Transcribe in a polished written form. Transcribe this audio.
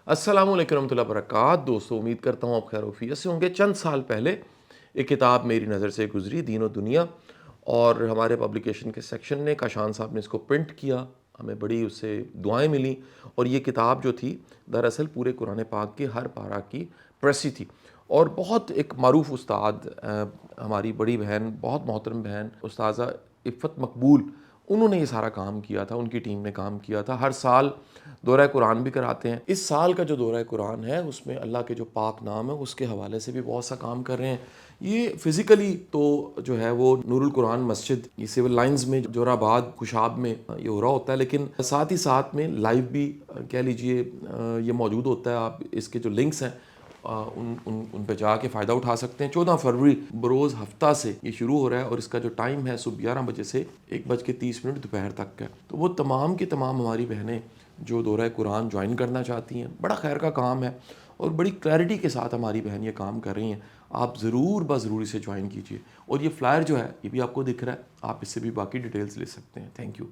السلام علیکم ورحمۃ اللہ وبرکاتہ دوستوں، امید کرتا ہوں آپ خیر وفیت سے ہوں گے۔ چند سال پہلے ایک کتاب میری نظر سے گزری، دین و دنیا، اور ہمارے پبلیکیشن کے سیکشن نے، کاشان صاحب نے اس کو پرنٹ کیا، ہمیں بڑی اس سے دعائیں ملیں، اور یہ کتاب جو تھی دراصل پورے قرآن پاک کی ہر پارہ کی پریسی تھی، اور بہت ایک معروف استاد، ہماری بڑی بہن، بہت محترم بہن استاذہ عفت مقبول، انہوں نے یہ سارا کام کیا تھا، ان کی ٹیم نے کام کیا تھا۔ ہر سال دورہ قرآن بھی کراتے ہیں۔ اس سال کا جو دورہ قرآن ہے اس میں اللہ کے جو پاک نام ہے اس کے حوالے سے بھی بہت سا کام کر رہے ہیں۔ یہ فزیکلی تو جو ہے وہ نور القرآن مسجد، یہ سول لائنز میں، جوہر آباد خوشاب میں یہ ہو رہا ہوتا ہے، لیکن ساتھ ہی ساتھ میں لائیو بھی کہہ لیجئے یہ موجود ہوتا ہے۔ آپ اس کے جو لنکس ہیں ان پہ جا کے فائدہ اٹھا سکتے ہیں۔ 14 فروری بروز ہفتہ سے یہ شروع ہو رہا ہے، اور اس کا جو ٹائم ہے صبح 11 بجے سے 1:30 دوپہر تک کا۔ تو وہ تمام کی تمام ہماری بہنیں جو دورہ قرآن جوائن کرنا چاہتی ہیں، بڑا خیر کا کام ہے، اور بڑی کلیئرٹی کے ساتھ ہماری بہن یہ کام کر رہی ہیں۔ آپ ضرور بضرور اسے جوائن کیجیے، اور یہ فلائر جو ہے یہ بھی آپ کو دکھ رہا ہے، آپ اس سے بھی باقی ڈیٹیلز لے سکتے ہیں۔ Thank you.